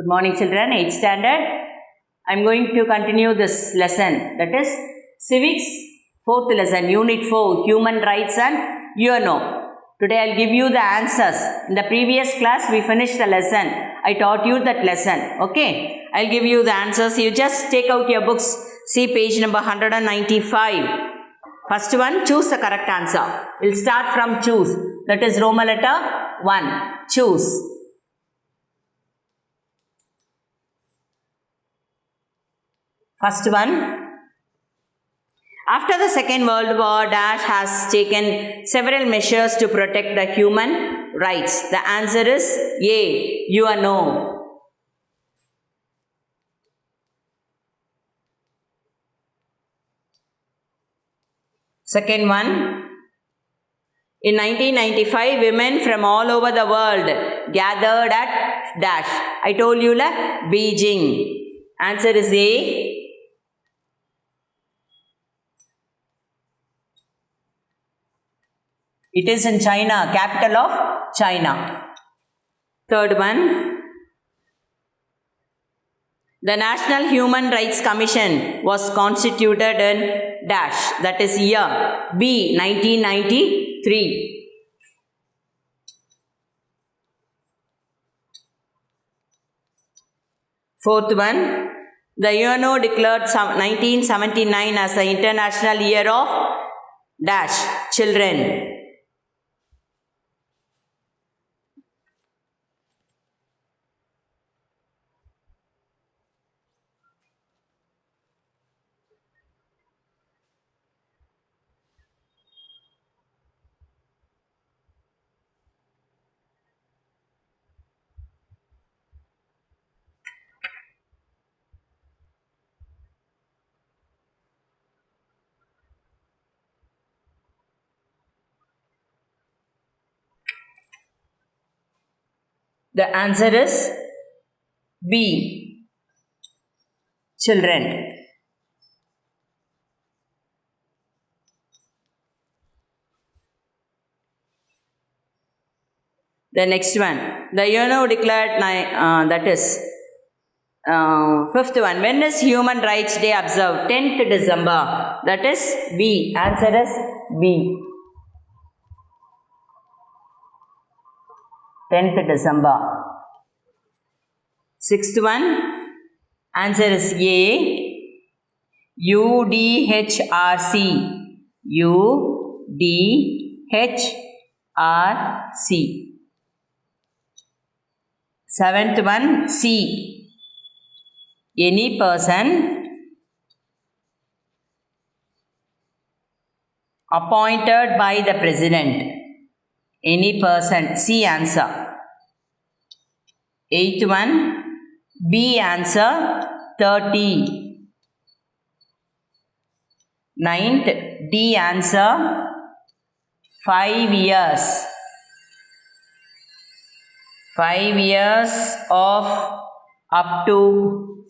Good morning, children. 8th standard. I am going to continue this lesson, that is Civics, 4th lesson, Unit 4, Human Rights and UNO. Today I will give you the answers. In the previous class, we finished the lesson. I taught you that lesson. Okay. I will give you the answers. You just take out your books. See page number 195. First one, choose the correct answer. We will start from choose. That is Roman letter 1. Choose. First one. After the Second World War, Dash has taken several measures to protect the human rights. The answer is A. UNO. Second one. In 1995, women from all over the world gathered at Dash. I told you la Beijing. Answer is A. It is in China, capital of China. Third one. The National Human Rights Commission was constituted in Dash. That is year B. 1993. Fourth one. The UNO declared 1979 as the International Year of Dash Children. The answer is B. Children. The next one. The UNO declared, that is fifth one. When is Human Rights Day observed? 10th December. That is B. Answer is B. 10th December. Sixth one. Answer is A. UDHRC. UDHRC. Seventh one. C. Any person appointed by the president. Any person. C answer. Eighth one. B answer. 30. Ninth. D answer. 5 years. 5 years of up to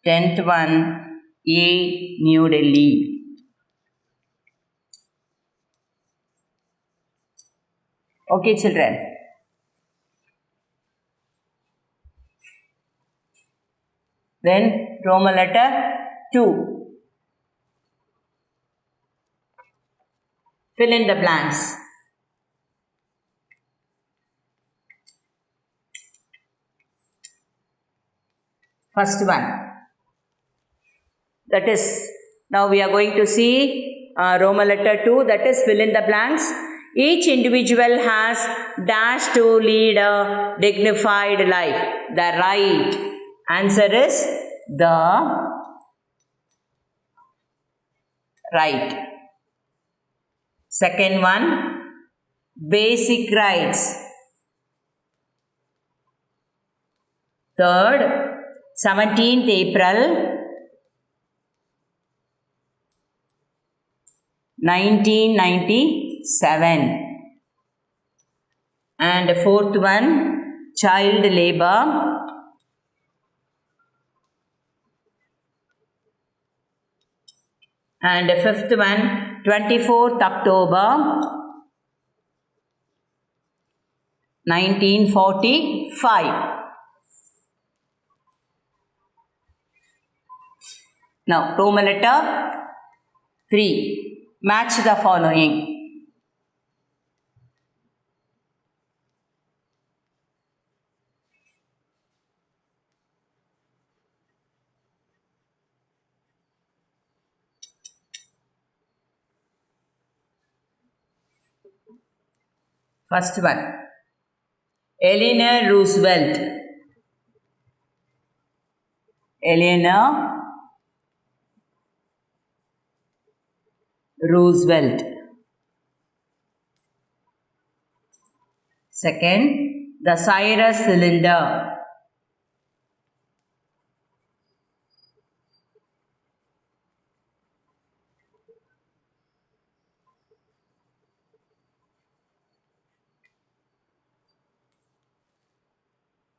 10th one. A. New Delhi. Okay, children. Then Roman letter 2. Fill in the blanks. First one. That is, now we are going to see Roman letter 2, that is fill in the blanks. Each individual has dash to lead a dignified life. The right. Answer is the right. Second one. Basic rights. Third. 17th April 1997. And fourth one. Child labor. And fifth one, 24th October 1945. Now, Roman letter 3. Match the following. First one, Eleanor Roosevelt. Eleanor Roosevelt. Second, the Cyrus cylinder.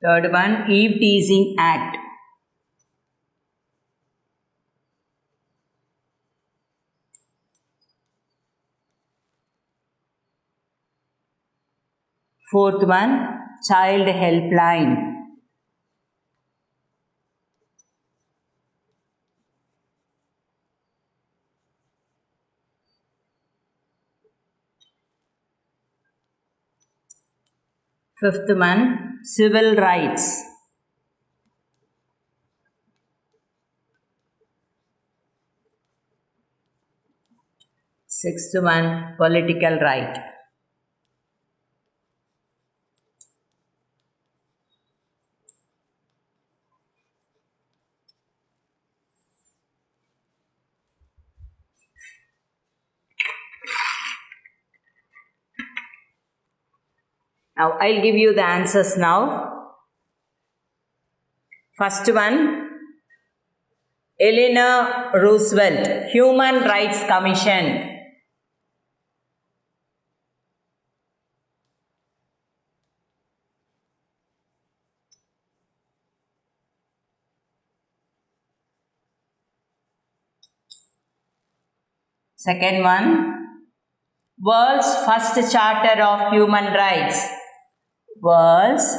Third one, Eve teasing act. Fourth one, child helpline. Fifth one, civil rights. Sixth one, political right. Now, I'll give you the answers now. First one, Eleanor Roosevelt, Human Rights Commission. Second one, World's first Charter of Human Rights. World's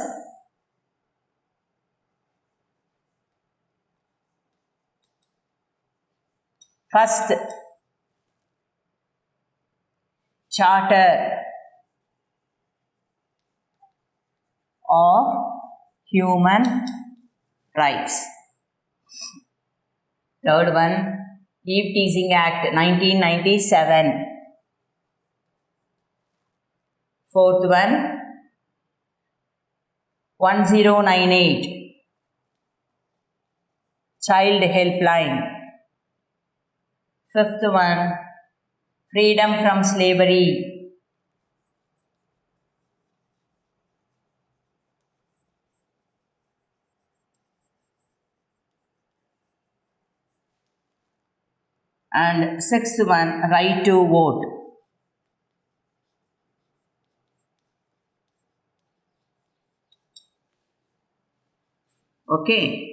first Charter of Human Rights. Third one, Eve Teasing Act 1997. Fourth one, 1098, Child Helpline. Fifth one, Freedom from Slavery. And sixth one, Right to Vote. Okay.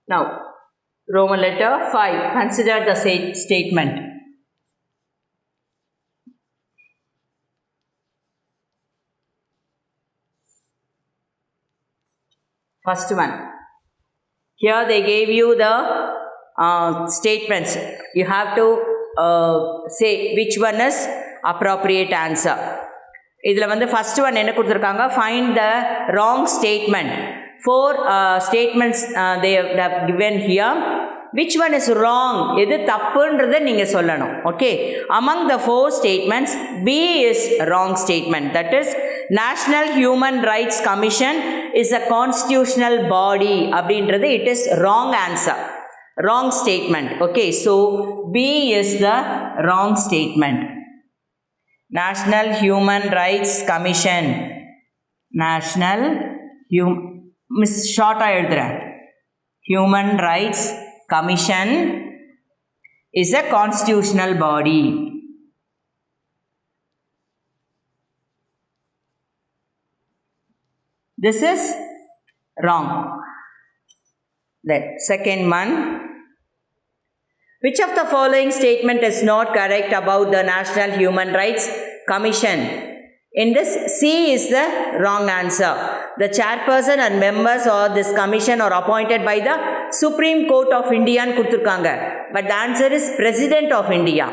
Now, Roman letter 5. Consider the statement. First one. Here they gave you the statements. You have to say which one is appropriate answer. இதில் வந்து first one என்ன கொடுத்துருக்காங்க, find the wrong statement. Four statements they have given here. Which one is wrong? எது தப்புன்றதை நீங்கள் சொல்லணும். Okay. Among the four statements, B is wrong statement. That is, National Human Rights Commission is a constitutional body. அப்படின்றது it is wrong answer. Wrong statement. Okay. So, B is the wrong statement. National Human Rights Commission. National Human Rights Commission is a constitutional body. This is wrong. Then second one, Which of the following statement is not correct about the National Human Rights Commission? In this, C is the wrong answer. The chairperson and members of this commission are appointed by the Supreme Court of India ன்னு கொடுத்துருக்காங்க. But the answer is President of India.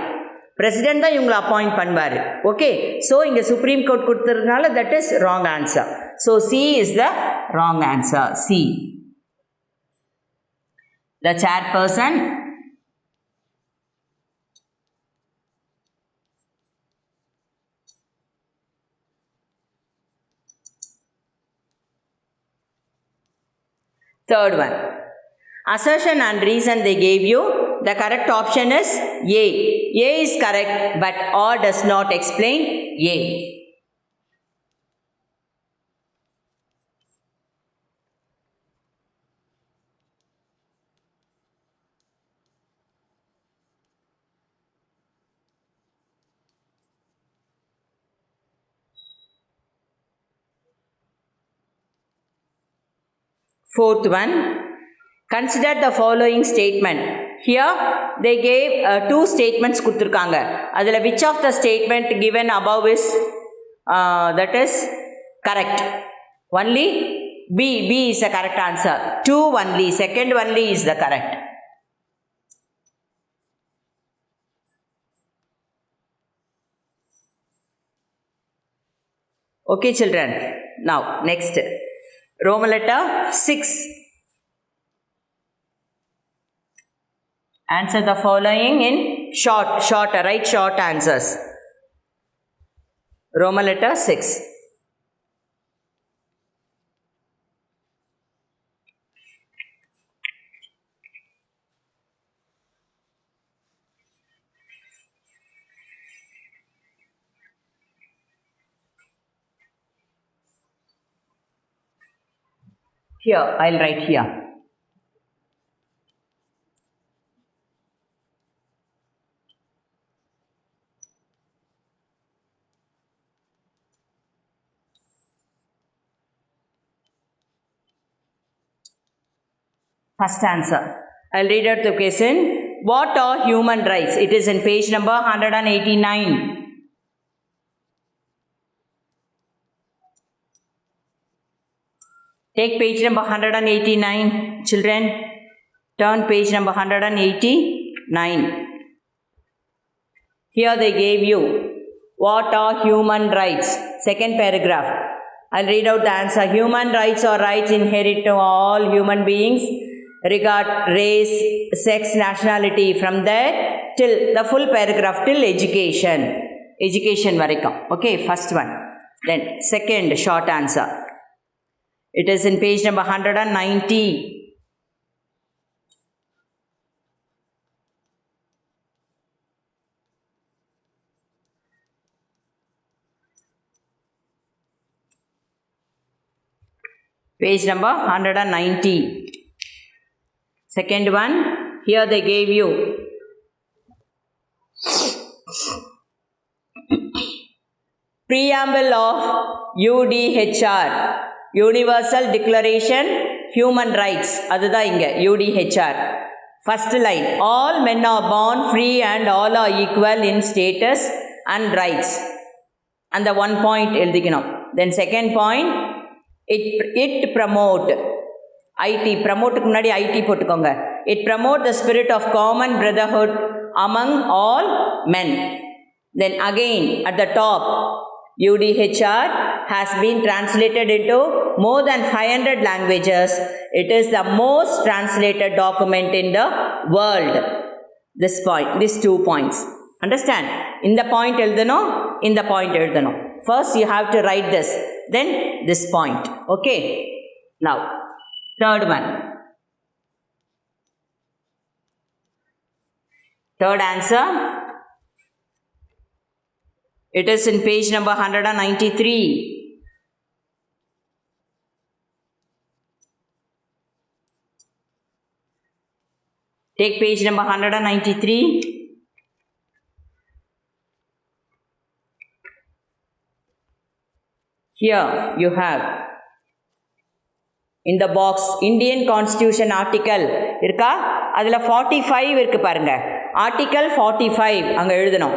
President தான் இவங்களை appoint பண்ணுவார். Okay, so இங்கே supreme court கொடுத்துருக்கனால that is wrong answer. So C is the wrong answer. C. The chairperson third one. Assertion and reason they gave you. The correct option is A. A is correct, but or does not explain A. Fourth one, consider the following statement. Here they gave two statements கொடுத்துருக்காங்க. அதில் which of the statement given above is that is correct? Only B is the correct answer. 2 only, second only is the correct. Okay children, now next. Roman letter 6. Answer the following in short, write short answers. Roman letter 6. Here, I'll write here. First answer. I'll read out the question. What are human rights? It is in page number 189. Take page number 189, children. Turn page number 189. Here they gave you what are human rights. Second paragraph. I'll read out the answer. Human rights are rights inherent to all human beings, regard race, sex, nationality. From there till the full paragraph till education. Education varaikum. Okay, first one. Then second short answer. It is in page number 190. Page number 190. Second one, here they gave you preamble of UDHR, Universal Declaration Human Rights. அதுதான் இங்க UDHR. First line, all men are born free and all are equal in status and rights. And the one point எழுதிக்கணும். Then second point, it promote IT, promote முன்னாடி IT போட்டுக்கோங்க. It promote the spirit of common brotherhood among all men. Then again at the top, UDHR has been translated into more than 500 languages. It is the most translated document in the world. This point, these 2 points. Understand? In the point எழுதணும், in the point எழுதணும். First you have to write this, then this point. Okay? Now, third one. Third answer. It is in page number 193. Take page number 193. Here you have in the box Indian Constitution article இருக்கா, அதில் 45 இருக்கு பாருங்க. Article 45 அங்கே எழுதணும்.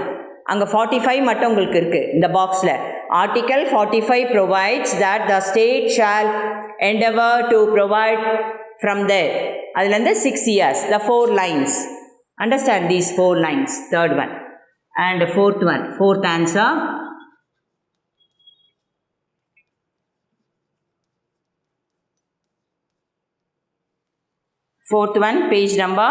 அங்கே 45 மட்டும் உங்களுக்கு இருக்குது இந்த பாக்ஸில். Article 45 provides that the state shall endeavor to provide from there. அதுலேருந்து 6 years, the 4 lines. Understand these 4 lines, third one. And fourth one, fourth answer. Fourth one, page number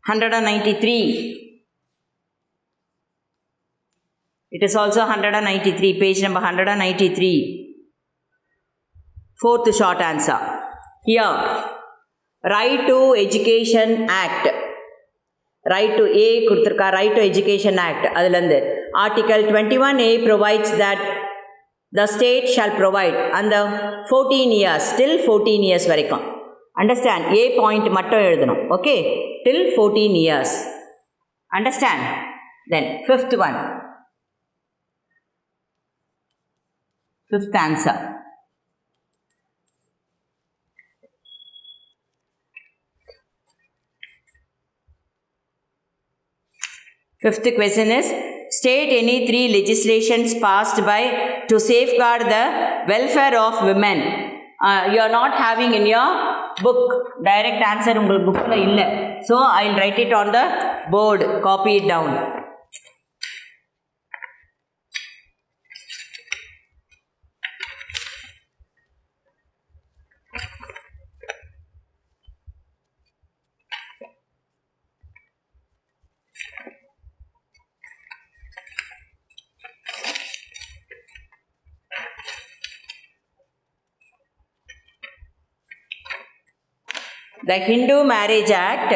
193. It is also 193, page number 193. Fourth short answer. Here, Right to Education Act. Right to A கொடுத்திருக்கா, Right to Education Act. அதிலிருந்து Article 21A provides that the state shall provide அந்த 14 years, till 14 years வரைக்கும். Understand? A point மட்டும் எழுதணும். Okay? Till 14 years. Understand? Then, fifth one. Fifth answer. Fifth question is, state any 3 legislations passed by to safeguard the welfare of women. You are not having in your book. Direct answer ungal book la illa. So, I will write it on the board. Copy it down. The Hindu Marriage Act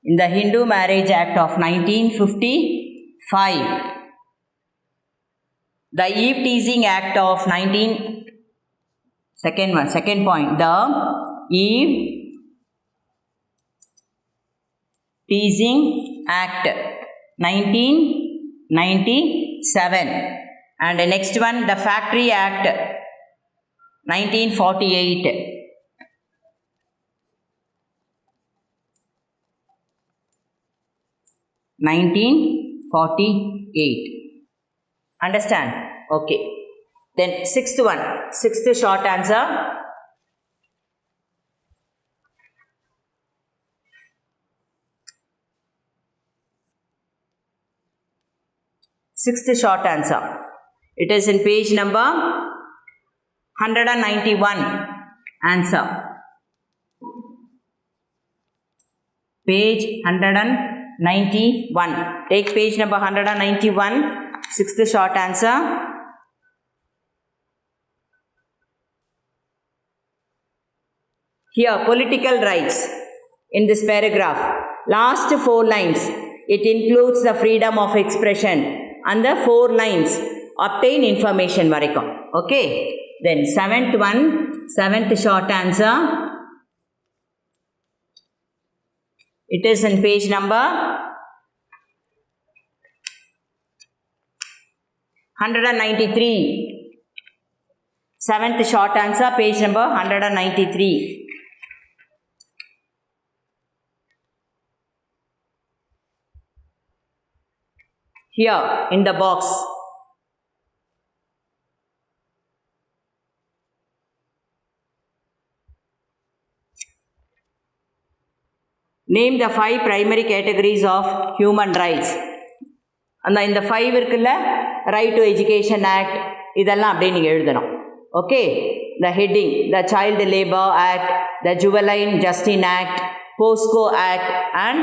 in the Hindu Marriage Act of 1955, the Eve Teasing Act of second point, the Eve Teasing Act 1997, and the next one, the Factory Act 1948. Understand? Okay. Then sixth one, sixth short answer. Sixth short answer. It is in page number 191. Answer. Page 191. Take page number 191. Sixth short answer. Here, political rights in this paragraph. Last 4 lines. It includes the freedom of expression. And the 4 lines, obtain information varaikum. Okay. Then seventh one, seventh short answer. It is in page number 193. Seventh short answer, page number 193. Here in the box. Name the 5 primary categories of human rights. And in the 5 இருக்குல்ல, Right to Education Act, இதெல்லாம் அப்படியே நீங்கள் எழுதணும். Okay. The heading, the Child Labor Act, the Juvenile Justice Act, POSCO Act, and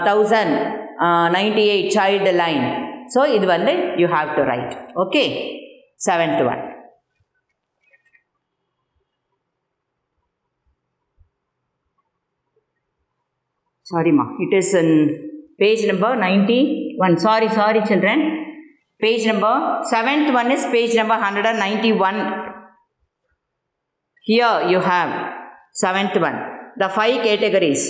1098 child line. So, இது வந்து you have to write. Okay. Seventh one. Sorry ma, it is in page number 91. Sorry children. Page number, 7th one is page number 191. Here you have 7th one. The 5 categories.